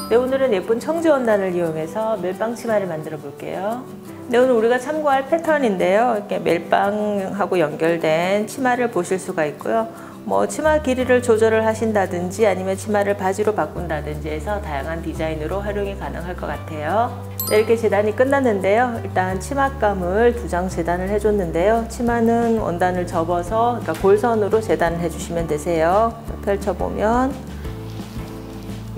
네, 오늘은 예쁜 청주 원단을 이용해서 멜빵 치마를 만들어 볼게요. 네, 오늘 우리가 참고할 패턴인데요. 이렇게 멜빵하고 연결된 치마를 보실 수가 있고요. 뭐 치마 길이를 조절을 하신다든지 아니면 치마를 바지로 바꾼다든지 해서 다양한 디자인으로 활용이 가능할 것 같아요. 네, 이렇게 재단이 끝났는데요. 일단 치마감을 2장 재단을 해줬는데요. 치마는 원단을 접어서 그러니까 골선으로 재단을 해주시면 되세요. 펼쳐보면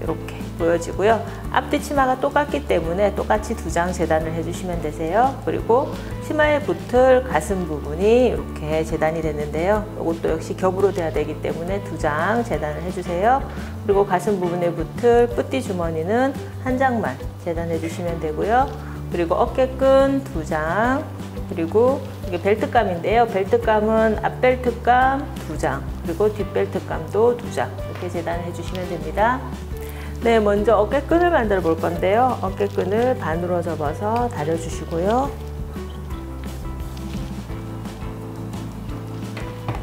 이렇게 보여지고요. 앞뒤 치마가 똑같기 때문에 똑같이 2장 재단을 해주시면 되세요. 그리고 치마에 붙을 가슴 부분이 이렇게 재단이 됐는데요. 이것도 역시 겹으로 돼야 되기 때문에 2장 재단을 해주세요. 그리고 가슴 부분에 붙을 뿌띠 주머니는 1장만 재단해 주시면 되고요. 그리고 어깨끈 2장, 그리고 이게 벨트감인데요. 벨트감은 앞벨트감 2장, 그리고 뒷벨트감도 2장 이렇게 재단해 주시면 됩니다. 네, 먼저 어깨끈을 만들어 볼 건데요. 어깨끈을 반으로 접어서 다려주시고요.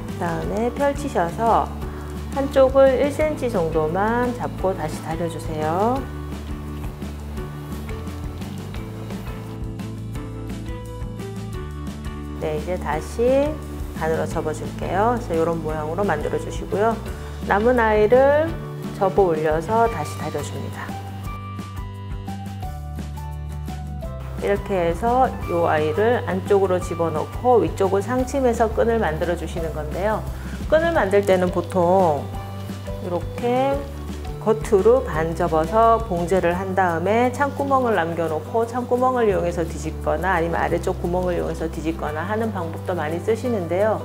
그 다음에 펼치셔서 한쪽을 1cm 정도만 잡고 다시 다려주세요. 네, 이제 다시 반으로 접어줄게요. 그래서 이런 모양으로 만들어 주시고요. 남은 아이를 접어 올려서 다시 다려줍니다. 이렇게 해서 이 아이를 안쪽으로 집어넣고 위쪽을 상침해서 끈을 만들어 주시는 건데요. 끈을 만들 때는 보통 이렇게 겉으로 반 접어서 봉제를 한 다음에 창구멍을 남겨놓고 창구멍을 이용해서 뒤집거나 아니면 아래쪽 구멍을 이용해서 뒤집거나 하는 방법도 많이 쓰시는데요.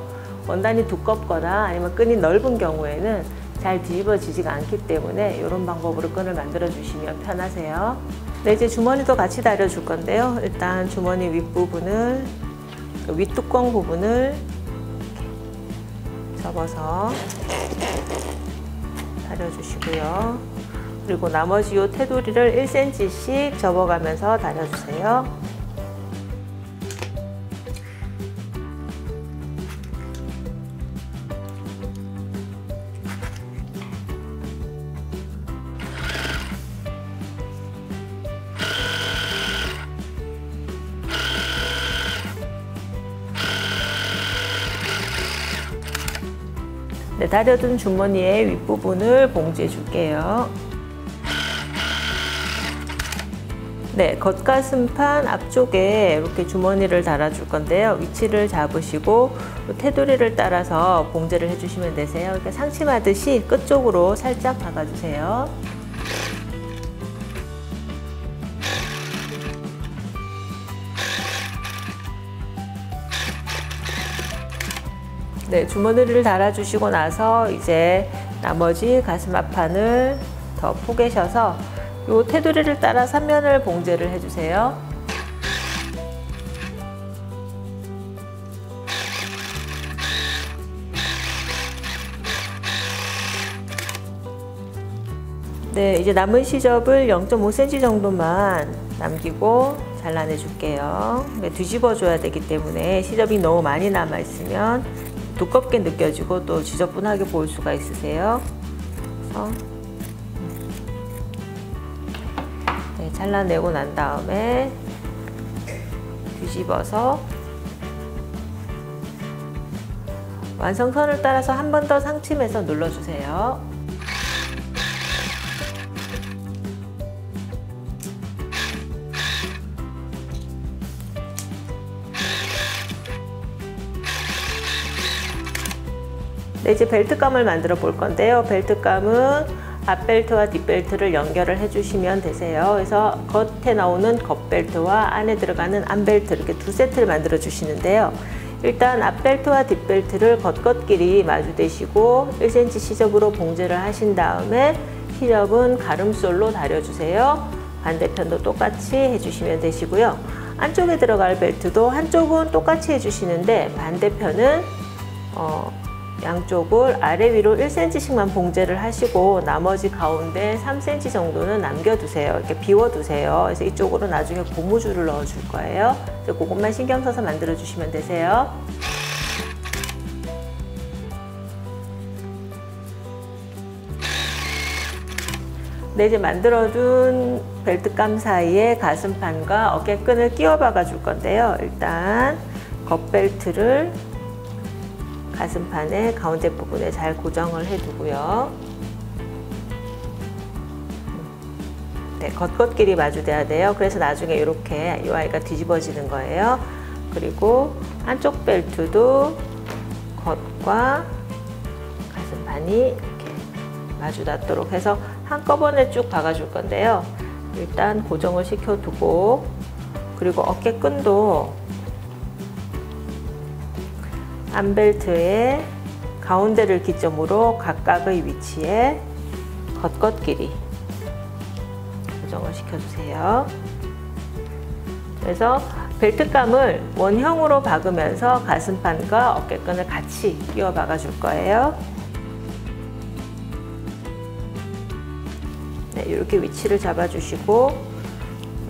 원단이 두껍거나 아니면 끈이 넓은 경우에는 잘 뒤집어지지가 않기 때문에 이런 방법으로 끈을 만들어 주시면 편하세요. 네, 이제 주머니도 같이 다려줄 건데요. 일단 주머니 윗부분을, 윗뚜껑 부분을 이렇게 접어서 다려주시고요. 그리고 나머지 이 테두리를 1cm씩 접어가면서 다려주세요. 네, 다려둔 주머니의 윗부분을 봉지해 줄게요. 네, 겉가슴판 앞쪽에 이렇게 주머니를 달아줄 건데요. 위치를 잡으시고 테두리를 따라서 봉제를 해주시면 되세요. 이렇게 상침하듯이 끝쪽으로 살짝 박아주세요. 네, 주머니를 달아주시고 나서 이제 나머지 가슴 앞판을 더 포개셔서 이 테두리를 따라 3면을 봉제를 해주세요. 네, 이제 남은 시접을 0.5cm 정도만 남기고 잘라내 줄게요. 뒤집어 줘야 되기 때문에 시접이 너무 많이 남아 있으면 두껍게 느껴지고 또 지저분하게 보일 수가 있으세요. 그래서 네, 잘라내고 난 다음에 뒤집어서 완성선을 따라서 한 번 더 상침해서 눌러주세요. 네, 이제 벨트감을 만들어 볼 건데요. 벨트감은 앞벨트와 뒷벨트를 연결을 해주시면 되세요. 그래서 겉에 나오는 겉벨트와 안에 들어가는 안벨트 이렇게 2세트를 만들어 주시는데요. 일단 앞벨트와 뒷벨트를 겉겉끼리 마주대시고 1cm 시접으로 봉제를 하신 다음에 시접은 가름솔로 다려주세요. 반대편도 똑같이 해주시면 되시고요. 안쪽에 들어갈 벨트도 한쪽은 똑같이 해주시는데 반대편은 양쪽을 아래 위로 1cm씩만 봉제를 하시고 나머지 가운데 3cm 정도는 남겨두세요. 이렇게 비워두세요. 그래서 이쪽으로 나중에 고무줄을 넣어줄 거예요. 그래서 그것만 신경 써서 만들어 주시면 되세요. 네, 이제 만들어둔 벨트감 사이에 가슴판과 어깨끈을 끼워 박아 줄 건데요. 일단 겉벨트를 가슴판의 가운데 부분에 잘 고정을 해 두고요. 네, 겉겉끼리 마주돼야 돼요. 그래서 나중에 이렇게 이 아이가 뒤집어지는 거예요. 그리고 한쪽 벨트도 겉과 가슴판이 이렇게 마주 닿도록 해서 한꺼번에 쭉 박아줄 건데요. 일단 고정을 시켜두고, 그리고 어깨끈도 안벨트의 가운데를 기점으로 각각의 위치에 겉겉끼리 고정을 시켜주세요. 그래서 벨트감을 원형으로 박으면서 가슴판과 어깨끈을 같이 끼워 박아줄 거예요. 네, 이렇게 위치를 잡아주시고,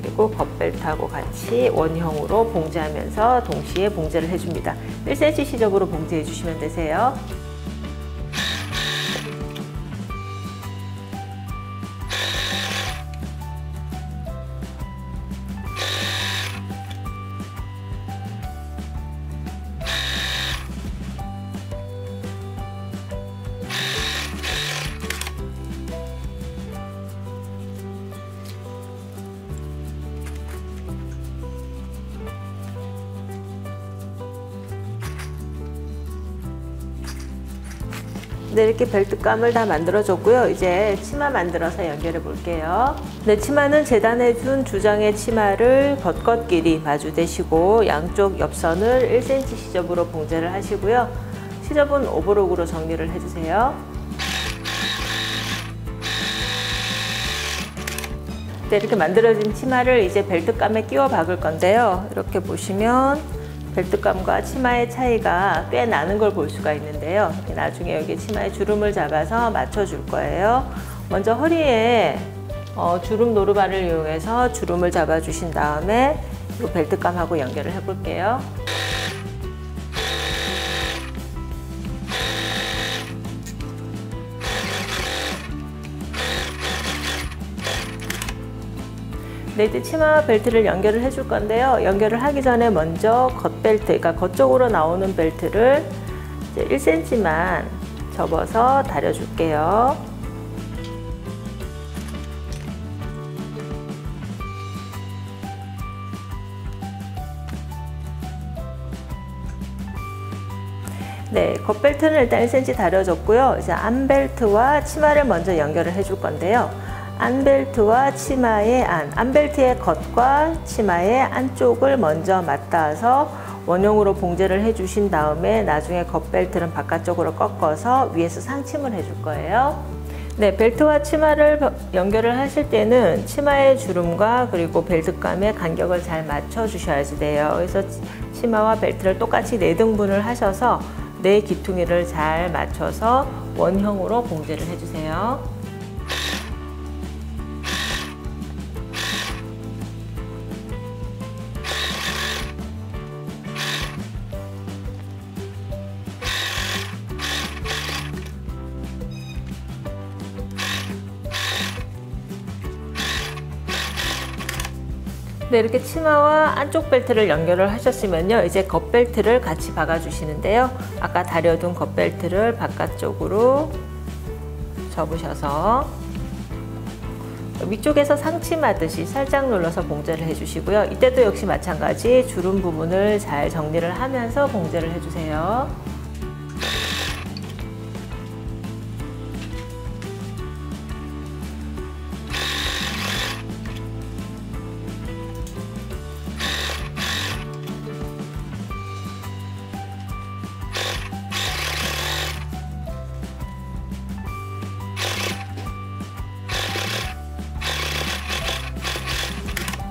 그리고 겉벨트하고 같이 원형으로 봉제하면서 동시에 봉제를 해줍니다. 1cm 시접으로 봉제해 주시면 되세요. 네, 이렇게 벨트감을 다 만들어 줬고요. 이제 치마 만들어서 연결해 볼게요. 네, 치마는 재단해 준 두 장의 치마를 겉겉끼리 마주대시고 양쪽 옆선을 1cm 시접으로 봉제를 하시고요. 시접은 오버록으로 정리를 해주세요. 네, 이렇게 만들어진 치마를 이제 벨트감에 끼워 박을 건데요. 이렇게 보시면 벨트감과 치마의 차이가 꽤 나는 걸 볼 수가 있는데요. 나중에 여기 치마에 주름을 잡아서 맞춰줄 거예요. 먼저 허리에 주름 노루발을 이용해서 주름을 잡아주신 다음에 이 벨트감하고 연결을 해볼게요. 네, 이제 치마와 벨트를 연결을 해줄 건데요. 연결을 하기 전에 먼저 겉벨트, 그러니까 겉쪽으로 나오는 벨트를 이제 1cm만 접어서 다려줄게요. 네, 겉벨트는 일단 1cm 다려줬고요. 이제 안벨트와 치마를 먼저 연결을 해줄 건데요. 안벨트와 치마의 안벨트의 겉과 치마의 안쪽을 먼저 맞닿아서 원형으로 봉제를 해주신 다음에 나중에 겉벨트는 바깥쪽으로 꺾어서 위에서 상침을 해줄 거예요. 네, 벨트와 치마를 연결을 하실 때는 치마의 주름과 그리고 벨트감의 간격을 잘 맞춰 주셔야지 돼요. 그래서 치마와 벨트를 똑같이 4등분을 하셔서 네 기퉁이를 잘 맞춰서 원형으로 봉제를 해주세요. 네, 이렇게 치마와 안쪽 벨트를 연결을 하셨으면요, 이제 겉벨트를 같이 박아 주시는데요. 아까 다려둔 겉벨트를 바깥쪽으로 접으셔서 위쪽에서 상침하듯이 살짝 눌러서 봉제를 해주시고요. 이때도 역시 마찬가지 주름 부분을 잘 정리를 하면서 봉제를 해주세요.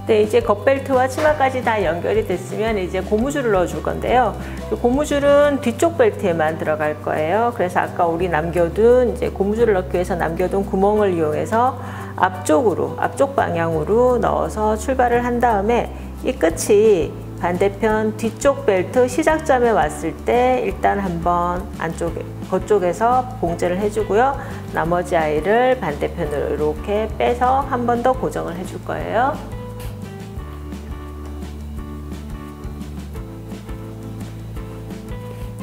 네, 이제 겉벨트와 치마까지 다 연결이 됐으면 이제 고무줄을 넣어줄 건데요. 고무줄은 뒤쪽 벨트에만 들어갈 거예요. 그래서 아까 우리 남겨둔 이제 고무줄을 넣기 위해서 남겨둔 구멍을 이용해서 앞쪽 방향으로 넣어서 출발을 한 다음에 이 끝이 반대편 뒤쪽 벨트 시작점에 왔을 때 일단 한번 그쪽에서 봉제를 해주고요. 나머지 아이를 반대편으로 이렇게 빼서 한 번 더 고정을 해줄 거예요.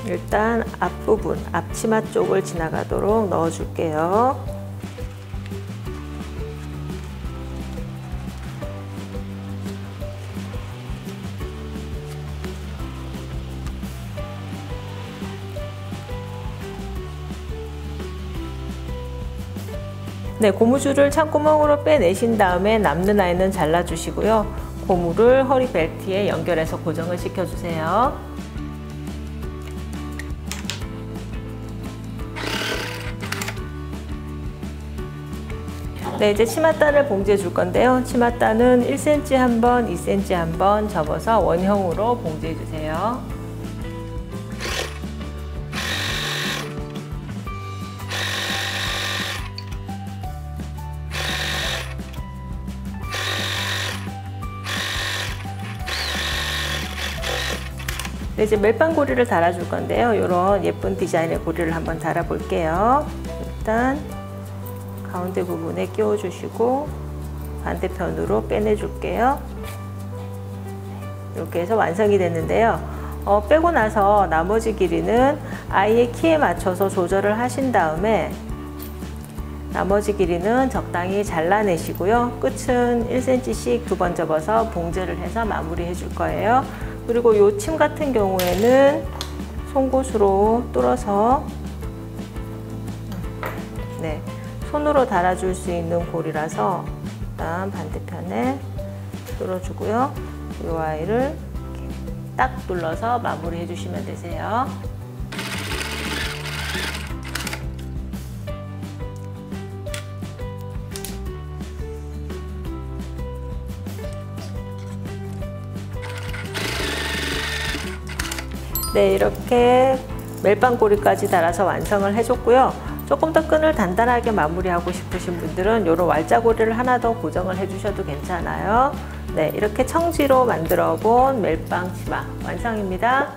일단 앞부분, 앞치마 쪽을 지나가도록 넣어줄게요. 네, 고무줄을 창구멍으로 빼내신 다음에 남는 아이는 잘라주시고요. 고무를 허리 벨트에 연결해서 고정을 시켜주세요. 네, 이제 치맛단을 봉제해 줄 건데요. 치맛단은 1cm 한 번, 2cm 한 번 접어서 원형으로 봉제해 주세요. 네, 이제 멜빵 고리를 달아줄 건데요. 이런 예쁜 디자인의 고리를 한번 달아 볼게요. 일단 가운데 부분에 끼워 주시고 반대편으로 빼내 줄게요. 이렇게 해서 완성이 됐는데요. 빼고 나서 나머지 길이는 아이의 키에 맞춰서 조절을 하신 다음에 나머지 길이는 적당히 잘라내시고요. 끝은 1cm씩 두 번 접어서 봉제를 해서 마무리해 줄 거예요. 그리고 이 침 같은 경우에는 송곳으로 뚫어서 네, 손으로 달아줄 수 있는 고리라서 일단 반대편에 뚫어주고요. 이 아이를 이렇게 딱 눌러서 마무리 해주시면 되세요. 네, 이렇게 멜빵고리까지 달아서 완성을 해줬고요. 조금 더 끈을 단단하게 마무리하고 싶으신 분들은 이런 왈자고리를 하나 더 고정을 해주셔도 괜찮아요. 네, 이렇게 청지로 만들어 본 멜빵 치마 완성입니다.